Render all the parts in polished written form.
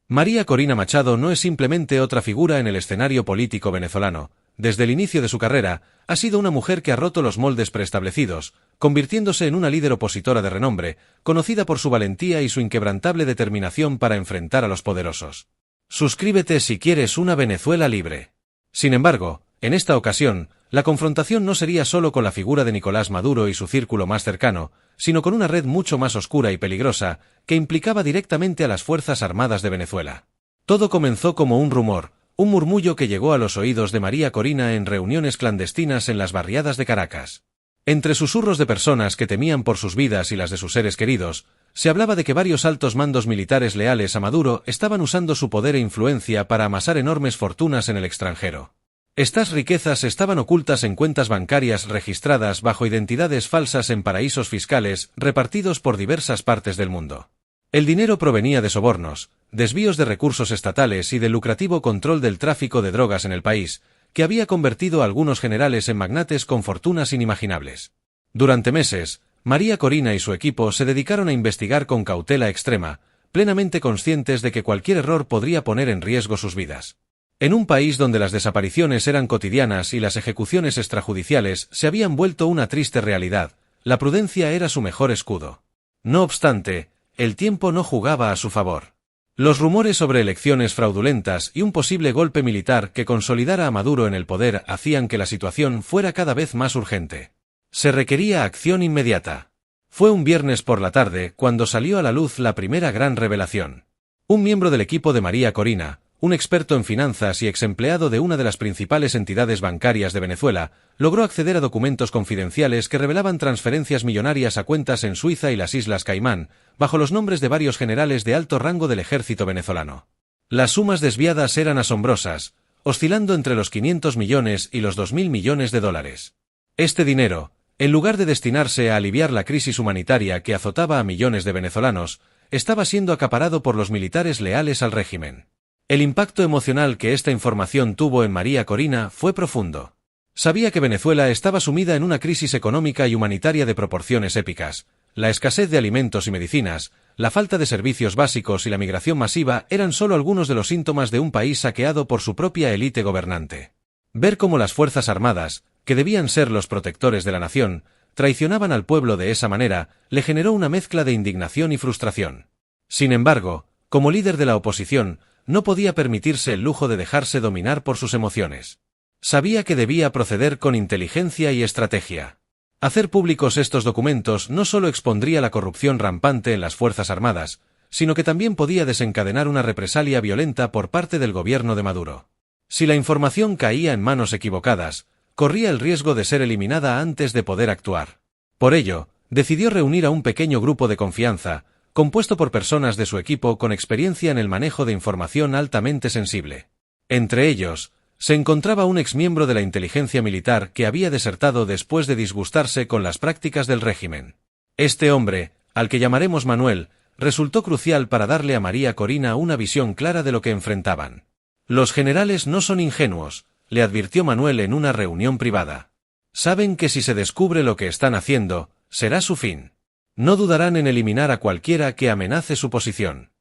María Corina Machado no es simplemente otra figura en el escenario político venezolano. Desde el inicio de su carrera, ha sido una mujer que ha roto los moldes preestablecidos, convirtiéndose en una líder opositora de renombre, conocida por su valentía y su inquebrantable determinación para enfrentar a los poderosos. Suscríbete si quieres una Venezuela libre. Sin embargo, en esta ocasión, la confrontación no sería solo con la figura de Nicolás Maduro y su círculo más cercano, sino con una red mucho más oscura y peligrosa, que implicaba directamente a las Fuerzas Armadas de Venezuela. Todo comenzó como un rumor, un murmullo que llegó a los oídos de María Corina en reuniones clandestinas en las barriadas de Caracas. Entre susurros de personas que temían por sus vidas y las de sus seres queridos, se hablaba de que varios altos mandos militares leales a Maduro estaban usando su poder e influencia para amasar enormes fortunas en el extranjero. Estas riquezas estaban ocultas en cuentas bancarias registradas bajo identidades falsas en paraísos fiscales repartidos por diversas partes del mundo. El dinero provenía de sobornos, desvíos de recursos estatales y del lucrativo control del tráfico de drogas en el país, que había convertido a algunos generales en magnates con fortunas inimaginables. Durante meses, María Corina y su equipo se dedicaron a investigar con cautela extrema, plenamente conscientes de que cualquier error podría poner en riesgo sus vidas. En un país donde las desapariciones eran cotidianas y las ejecuciones extrajudiciales se habían vuelto una triste realidad, la prudencia era su mejor escudo. No obstante, el tiempo no jugaba a su favor. Los rumores sobre elecciones fraudulentas y un posible golpe militar que consolidara a Maduro en el poder hacían que la situación fuera cada vez más urgente. Se requería acción inmediata. Fue un viernes por la tarde cuando salió a la luz la primera gran revelación. Un miembro del equipo de María Corina, un experto en finanzas y exempleado de una de las principales entidades bancarias de Venezuela, logró acceder a documentos confidenciales que revelaban transferencias millonarias a cuentas en Suiza y las Islas Caimán, bajo los nombres de varios generales de alto rango del ejército venezolano. Las sumas desviadas eran asombrosas, oscilando entre los 500 millones y los 2.000 millones de dólares. Este dinero, en lugar de destinarse a aliviar la crisis humanitaria que azotaba a millones de venezolanos, estaba siendo acaparado por los militares leales al régimen. El impacto emocional que esta información tuvo en María Corina fue profundo. Sabía que Venezuela estaba sumida en una crisis económica y humanitaria de proporciones épicas. La escasez de alimentos y medicinas, la falta de servicios básicos y la migración masiva eran solo algunos de los síntomas de un país saqueado por su propia élite gobernante. Ver cómo las Fuerzas Armadas, que debían ser los protectores de la nación, traicionaban al pueblo de esa manera, le generó una mezcla de indignación y frustración. Sin embargo, como líder de la oposición, no podía permitirse el lujo de dejarse dominar por sus emociones. Sabía que debía proceder con inteligencia y estrategia. Hacer públicos estos documentos no solo expondría la corrupción rampante en las Fuerzas Armadas, sino que también podía desencadenar una represalia violenta por parte del gobierno de Maduro. Si la información caía en manos equivocadas, corría el riesgo de ser eliminada antes de poder actuar. Por ello, decidió reunir a un pequeño grupo de confianza, compuesto por personas de su equipo con experiencia en el manejo de información altamente sensible. Entre ellos, se encontraba un exmiembro de la inteligencia militar que había desertado después de disgustarse con las prácticas del régimen. Este hombre, al que llamaremos Manuel, resultó crucial para darle a María Corina una visión clara de lo que enfrentaban. Los generales no son ingenuos, le advirtió Manuel en una reunión privada. Saben que si se descubre lo que están haciendo, será su fin. No dudarán en eliminar a cualquiera que amenace su posición.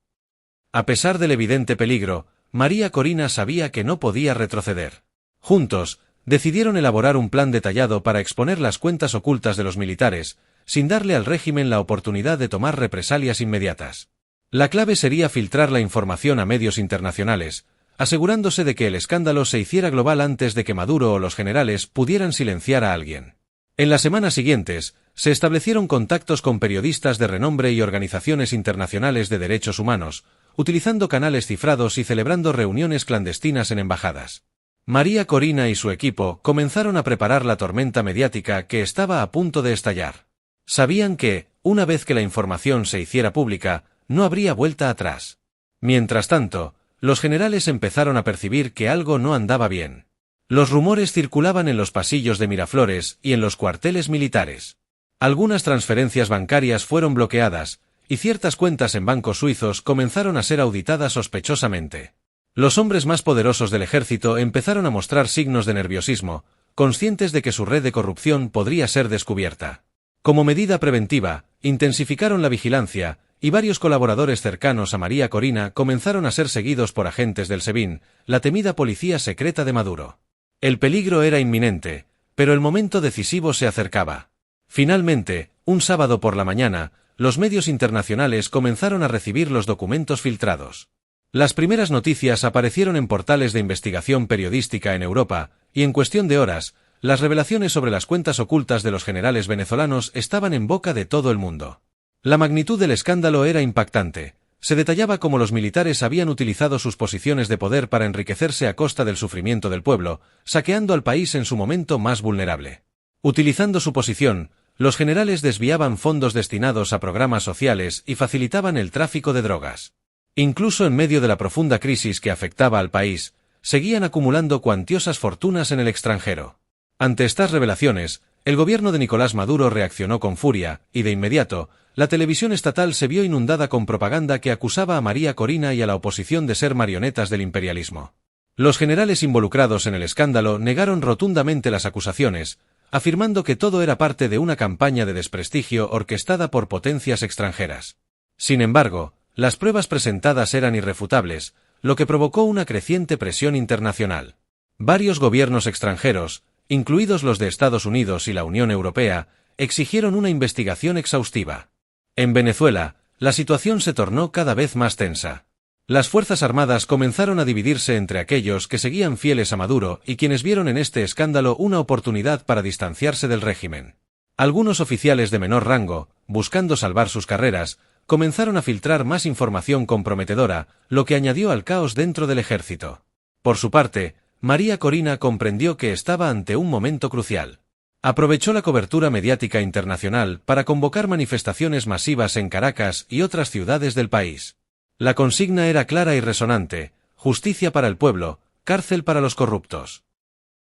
A pesar del evidente peligro, María Corina sabía que no podía retroceder. Juntos, decidieron elaborar un plan detallado para exponer las cuentas ocultas de los militares, sin darle al régimen la oportunidad de tomar represalias inmediatas. La clave sería filtrar la información a medios internacionales, asegurándose de que el escándalo se hiciera global antes de que Maduro o los generales pudieran silenciar a alguien. En las semanas siguientes, se establecieron contactos con periodistas de renombre y organizaciones internacionales de derechos humanos, utilizando canales cifrados y celebrando reuniones clandestinas en embajadas. María Corina y su equipo comenzaron a preparar la tormenta mediática que estaba a punto de estallar. Sabían que, una vez que la información se hiciera pública, no habría vuelta atrás. Mientras tanto, los generales empezaron a percibir que algo no andaba bien. Los rumores circulaban en los pasillos de Miraflores y en los cuarteles militares. Algunas transferencias bancarias fueron bloqueadas, y ciertas cuentas en bancos suizos comenzaron a ser auditadas sospechosamente. Los hombres más poderosos del ejército empezaron a mostrar signos de nerviosismo, conscientes de que su red de corrupción podría ser descubierta. Como medida preventiva, intensificaron la vigilancia, y varios colaboradores cercanos a María Corina comenzaron a ser seguidos por agentes del SEBIN, la temida policía secreta de Maduro. El peligro era inminente, pero el momento decisivo se acercaba. Finalmente, un sábado por la mañana, los medios internacionales comenzaron a recibir los documentos filtrados. Las primeras noticias aparecieron en portales de investigación periodística en Europa, y en cuestión de horas, las revelaciones sobre las cuentas ocultas de los generales venezolanos estaban en boca de todo el mundo. La magnitud del escándalo era impactante. Se detallaba cómo los militares habían utilizado sus posiciones de poder para enriquecerse a costa del sufrimiento del pueblo, saqueando al país en su momento más vulnerable. Utilizando su posición, los generales desviaban fondos destinados a programas sociales y facilitaban el tráfico de drogas. Incluso en medio de la profunda crisis que afectaba al país, seguían acumulando cuantiosas fortunas en el extranjero. Ante estas revelaciones, el gobierno de Nicolás Maduro reaccionó con furia, y de inmediato, la televisión estatal se vio inundada con propaganda que acusaba a María Corina y a la oposición de ser marionetas del imperialismo. Los generales involucrados en el escándalo negaron rotundamente las acusaciones, afirmando que todo era parte de una campaña de desprestigio orquestada por potencias extranjeras. Sin embargo, las pruebas presentadas eran irrefutables, lo que provocó una creciente presión internacional. Varios gobiernos extranjeros, incluidos los de Estados Unidos y la Unión Europea, exigieron una investigación exhaustiva. En Venezuela, la situación se tornó cada vez más tensa. Las Fuerzas Armadas comenzaron a dividirse entre aquellos que seguían fieles a Maduro y quienes vieron en este escándalo una oportunidad para distanciarse del régimen. Algunos oficiales de menor rango, buscando salvar sus carreras, comenzaron a filtrar más información comprometedora, lo que añadió al caos dentro del ejército. Por su parte, María Corina comprendió que estaba ante un momento crucial. Aprovechó la cobertura mediática internacional para convocar manifestaciones masivas en Caracas y otras ciudades del país. La consigna era clara y resonante: justicia para el pueblo, cárcel para los corruptos.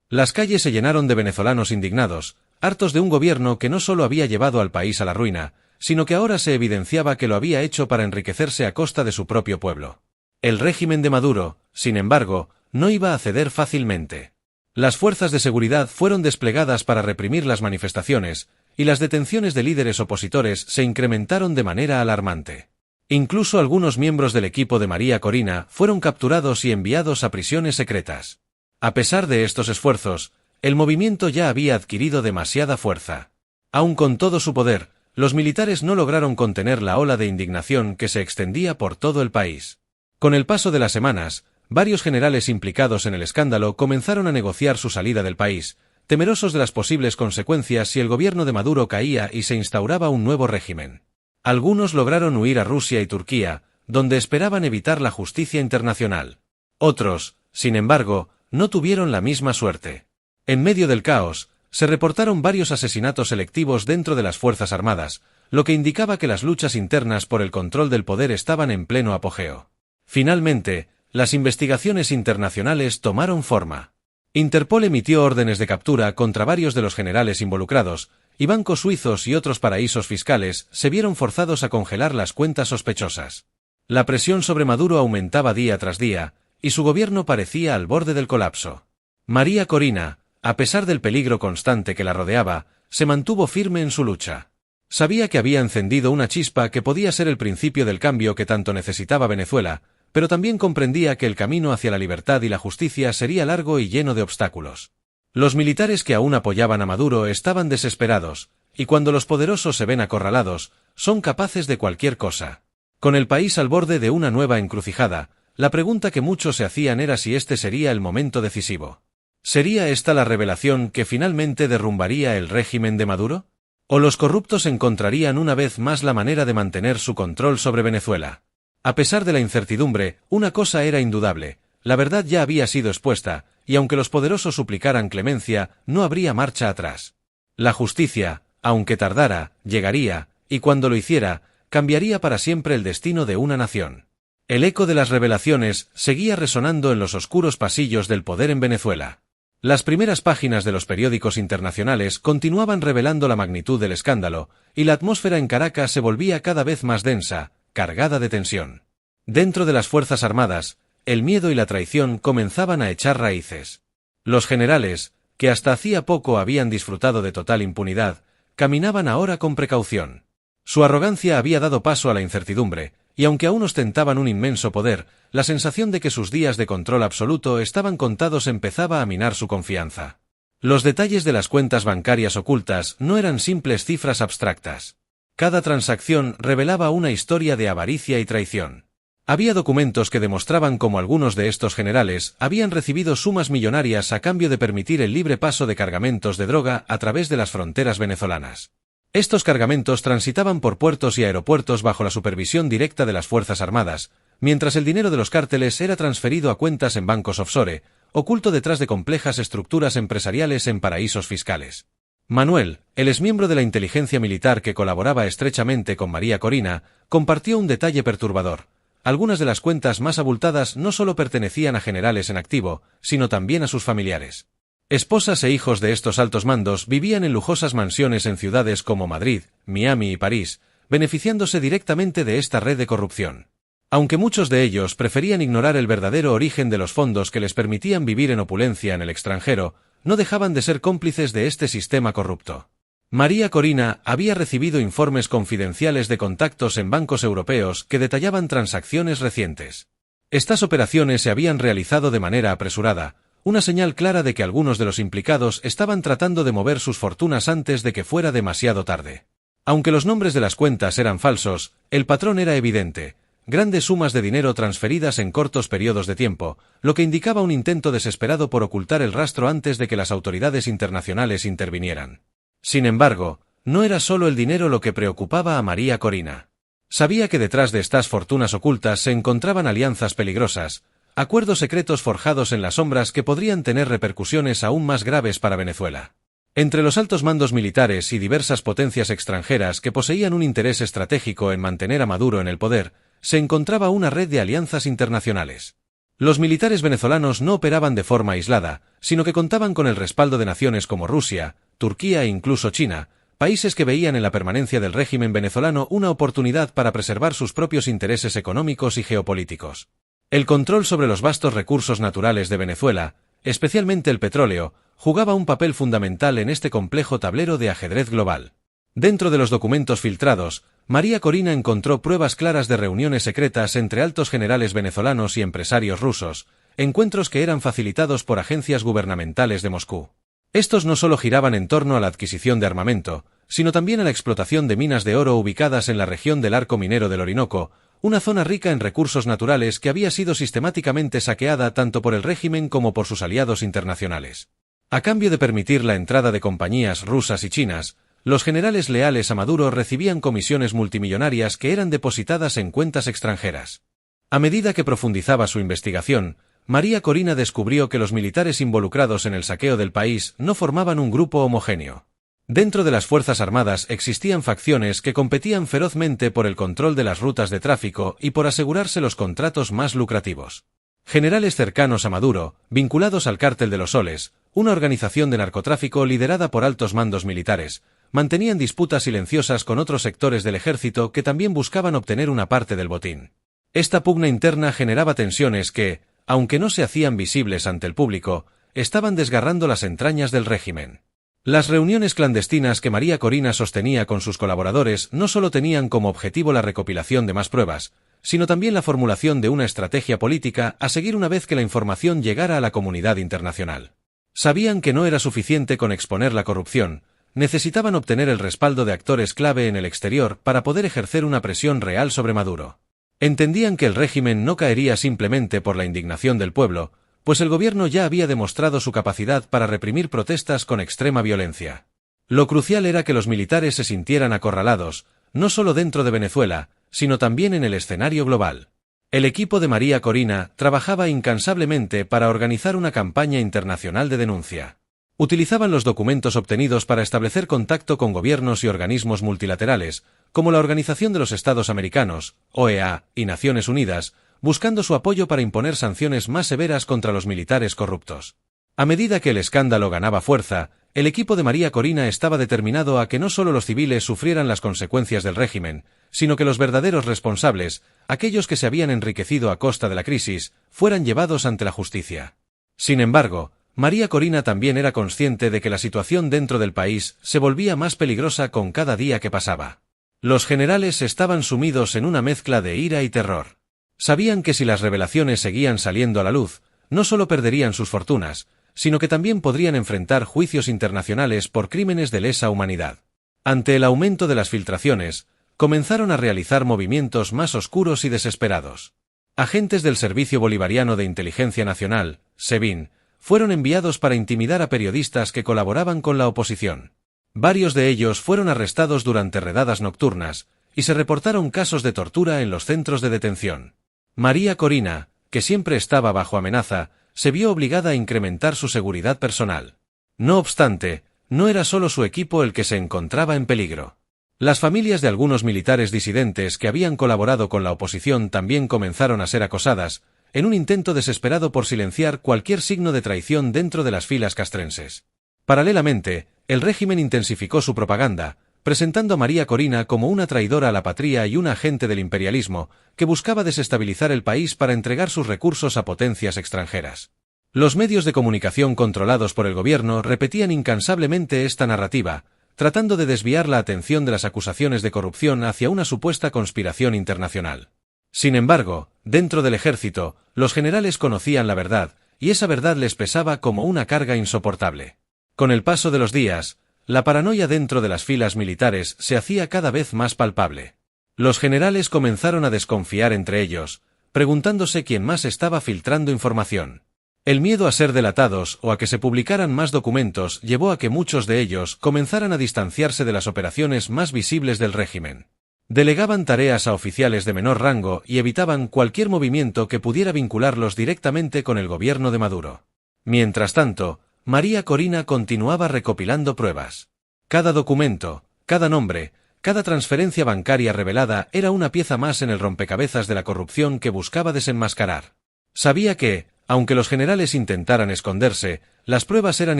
Las calles se llenaron de venezolanos indignados, hartos de un gobierno que no solo había llevado al país a la ruina, sino que ahora se evidenciaba que lo había hecho para enriquecerse a costa de su propio pueblo. El régimen de Maduro, sin embargo, no iba a ceder fácilmente. Las fuerzas de seguridad fueron desplegadas para reprimir las manifestaciones, y las detenciones de líderes opositores se incrementaron de manera alarmante. Incluso algunos miembros del equipo de María Corina fueron capturados y enviados a prisiones secretas. A pesar de estos esfuerzos, el movimiento ya había adquirido demasiada fuerza. Aun con todo su poder, los militares no lograron contener la ola de indignación que se extendía por todo el país. Con el paso de las semanas, varios generales implicados en el escándalo comenzaron a negociar su salida del país, temerosos de las posibles consecuencias si el gobierno de Maduro caía y se instauraba un nuevo régimen. Algunos lograron huir a Rusia y Turquía, donde esperaban evitar la justicia internacional. Otros, sin embargo, no tuvieron la misma suerte. En medio del caos, se reportaron varios asesinatos selectivos dentro de las Fuerzas Armadas, lo que indicaba que las luchas internas por el control del poder estaban en pleno apogeo. Finalmente, las investigaciones internacionales tomaron forma. Interpol emitió órdenes de captura contra varios de los generales involucrados, y bancos suizos y otros paraísos fiscales se vieron forzados a congelar las cuentas sospechosas. La presión sobre Maduro aumentaba día tras día, y su gobierno parecía al borde del colapso. María Corina, a pesar del peligro constante que la rodeaba, se mantuvo firme en su lucha. Sabía que había encendido una chispa que podía ser el principio del cambio que tanto necesitaba Venezuela, pero también comprendía que el camino hacia la libertad y la justicia sería largo y lleno de obstáculos. Los militares que aún apoyaban a Maduro estaban desesperados, y cuando los poderosos se ven acorralados, son capaces de cualquier cosa. Con el país al borde de una nueva encrucijada, la pregunta que muchos se hacían era si este sería el momento decisivo. ¿Sería esta la revelación que finalmente derrumbaría el régimen de Maduro? ¿O los corruptos encontrarían una vez más la manera de mantener su control sobre Venezuela? A pesar de la incertidumbre, una cosa era indudable: la verdad ya había sido expuesta, y aunque los poderosos suplicaran clemencia, no habría marcha atrás. La justicia, aunque tardara, llegaría, y cuando lo hiciera, cambiaría para siempre el destino de una nación. El eco de las revelaciones seguía resonando en los oscuros pasillos del poder en Venezuela. Las primeras páginas de los periódicos internacionales continuaban revelando la magnitud del escándalo, y la atmósfera en Caracas se volvía cada vez más densa, cargada de tensión. Dentro de las Fuerzas Armadas, el miedo y la traición comenzaban a echar raíces. Los generales, que hasta hacía poco habían disfrutado de total impunidad, caminaban ahora con precaución. Su arrogancia había dado paso a la incertidumbre, y aunque aún ostentaban un inmenso poder, la sensación de que sus días de control absoluto estaban contados empezaba a minar su confianza. Los detalles de las cuentas bancarias ocultas no eran simples cifras abstractas. Cada transacción revelaba una historia de avaricia y traición. Había documentos que demostraban cómo algunos de estos generales habían recibido sumas millonarias a cambio de permitir el libre paso de cargamentos de droga a través de las fronteras venezolanas. Estos cargamentos transitaban por puertos y aeropuertos bajo la supervisión directa de las Fuerzas Armadas, mientras el dinero de los cárteles era transferido a cuentas en bancos offshore, oculto detrás de complejas estructuras empresariales en paraísos fiscales. Manuel, el exmiembro de la inteligencia militar que colaboraba estrechamente con María Corina, compartió un detalle perturbador. Algunas de las cuentas más abultadas no solo pertenecían a generales en activo, sino también a sus familiares. Esposas e hijos de estos altos mandos vivían en lujosas mansiones en ciudades como Madrid, Miami y París, beneficiándose directamente de esta red de corrupción. Aunque muchos de ellos preferían ignorar el verdadero origen de los fondos que les permitían vivir en opulencia en el extranjero, no dejaban de ser cómplices de este sistema corrupto. María Corina había recibido informes confidenciales de contactos en bancos europeos que detallaban transacciones recientes. Estas operaciones se habían realizado de manera apresurada, una señal clara de que algunos de los implicados estaban tratando de mover sus fortunas antes de que fuera demasiado tarde. Aunque los nombres de las cuentas eran falsos, el patrón era evidente: grandes sumas de dinero transferidas en cortos periodos de tiempo, lo que indicaba un intento desesperado por ocultar el rastro antes de que las autoridades internacionales intervinieran. Sin embargo, no era solo el dinero lo que preocupaba a María Corina. Sabía que detrás de estas fortunas ocultas se encontraban alianzas peligrosas, acuerdos secretos forjados en las sombras que podrían tener repercusiones aún más graves para Venezuela. Entre los altos mandos militares y diversas potencias extranjeras que poseían un interés estratégico en mantener a Maduro en el poder, se encontraba una red de alianzas internacionales. Los militares venezolanos no operaban de forma aislada, sino que contaban con el respaldo de naciones como Rusia, Turquía e incluso China, países que veían en la permanencia del régimen venezolano una oportunidad para preservar sus propios intereses económicos y geopolíticos. El control sobre los vastos recursos naturales de Venezuela, especialmente el petróleo, jugaba un papel fundamental en este complejo tablero de ajedrez global. Dentro de los documentos filtrados, María Corina encontró pruebas claras de reuniones secretas entre altos generales venezolanos y empresarios rusos, encuentros que eran facilitados por agencias gubernamentales de Moscú. Estos no solo giraban en torno a la adquisición de armamento, sino también a la explotación de minas de oro ubicadas en la región del Arco Minero del Orinoco, una zona rica en recursos naturales que había sido sistemáticamente saqueada tanto por el régimen como por sus aliados internacionales. A cambio de permitir la entrada de compañías rusas y chinas, los generales leales a Maduro recibían comisiones multimillonarias que eran depositadas en cuentas extranjeras. A medida que profundizaba su investigación, María Corina descubrió que los militares involucrados en el saqueo del país no formaban un grupo homogéneo. Dentro de las Fuerzas Armadas existían facciones que competían ferozmente por el control de las rutas de tráfico y por asegurarse los contratos más lucrativos. Generales cercanos a Maduro, vinculados al Cártel de los Soles, una organización de narcotráfico liderada por altos mandos militares, mantenían disputas silenciosas con otros sectores del ejército que también buscaban obtener una parte del botín. Esta pugna interna generaba tensiones que, aunque no se hacían visibles ante el público, estaban desgarrando las entrañas del régimen. Las reuniones clandestinas que María Corina sostenía con sus colaboradores no solo tenían como objetivo la recopilación de más pruebas, sino también la formulación de una estrategia política a seguir una vez que la información llegara a la comunidad internacional. Sabían que no era suficiente con exponer la corrupción, necesitaban obtener el respaldo de actores clave en el exterior para poder ejercer una presión real sobre Maduro. Entendían que el régimen no caería simplemente por la indignación del pueblo, pues el gobierno ya había demostrado su capacidad para reprimir protestas con extrema violencia. Lo crucial era que los militares se sintieran acorralados, no solo dentro de Venezuela, sino también en el escenario global. El equipo de María Corina trabajaba incansablemente para organizar una campaña internacional de denuncia. Utilizaban los documentos obtenidos para establecer contacto con gobiernos y organismos multilaterales, como la Organización de los Estados Americanos, OEA, y Naciones Unidas, buscando su apoyo para imponer sanciones más severas contra los militares corruptos. A medida que el escándalo ganaba fuerza, el equipo de María Corina estaba determinado a que no solo los civiles sufrieran las consecuencias del régimen, sino que los verdaderos responsables, aquellos que se habían enriquecido a costa de la crisis, fueran llevados ante la justicia. Sin embargo, María Corina también era consciente de que la situación dentro del país se volvía más peligrosa con cada día que pasaba. Los generales estaban sumidos en una mezcla de ira y terror. Sabían que si las revelaciones seguían saliendo a la luz, no solo perderían sus fortunas, sino que también podrían enfrentar juicios internacionales por crímenes de lesa humanidad. Ante el aumento de las filtraciones, comenzaron a realizar movimientos más oscuros y desesperados. Agentes del Servicio Bolivariano de Inteligencia Nacional, SEBIN, fueron enviados para intimidar a periodistas que colaboraban con la oposición. Varios de ellos fueron arrestados durante redadas nocturnas, y se reportaron casos de tortura en los centros de detención. María Corina, que siempre estaba bajo amenaza, se vio obligada a incrementar su seguridad personal. No obstante, no era solo su equipo el que se encontraba en peligro. Las familias de algunos militares disidentes que habían colaborado con la oposición también comenzaron a ser acosadas, en un intento desesperado por silenciar cualquier signo de traición dentro de las filas castrenses. Paralelamente, el régimen intensificó su propaganda, presentando a María Corina como una traidora a la patria y una agente del imperialismo que buscaba desestabilizar el país para entregar sus recursos a potencias extranjeras. Los medios de comunicación controlados por el gobierno repetían incansablemente esta narrativa, tratando de desviar la atención de las acusaciones de corrupción hacia una supuesta conspiración internacional. Sin embargo, dentro del ejército, los generales conocían la verdad, y esa verdad les pesaba como una carga insoportable. Con el paso de los días, la paranoia dentro de las filas militares se hacía cada vez más palpable. Los generales comenzaron a desconfiar entre ellos, preguntándose quién más estaba filtrando información. El miedo a ser delatados o a que se publicaran más documentos llevó a que muchos de ellos comenzaran a distanciarse de las operaciones más visibles del régimen. Delegaban tareas a oficiales de menor rango y evitaban cualquier movimiento que pudiera vincularlos directamente con el gobierno de Maduro. Mientras tanto, María Corina continuaba recopilando pruebas. Cada documento, cada nombre, cada transferencia bancaria revelada era una pieza más en el rompecabezas de la corrupción que buscaba desenmascarar. Sabía que, aunque los generales intentaran esconderse, las pruebas eran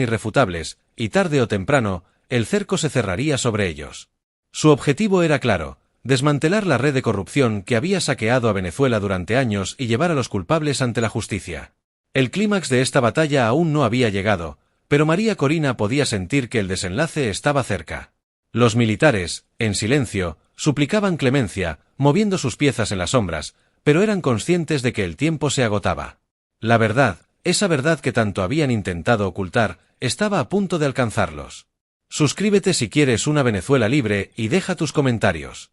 irrefutables, y tarde o temprano, el cerco se cerraría sobre ellos. Su objetivo era claro: desmantelar la red de corrupción que había saqueado a Venezuela durante años y llevar a los culpables ante la justicia. El clímax de esta batalla aún no había llegado, pero María Corina podía sentir que el desenlace estaba cerca. Los militares, en silencio, suplicaban clemencia, moviendo sus piezas en las sombras, pero eran conscientes de que el tiempo se agotaba. La verdad, esa verdad que tanto habían intentado ocultar, estaba a punto de alcanzarlos. Suscríbete si quieres una Venezuela libre y deja tus comentarios.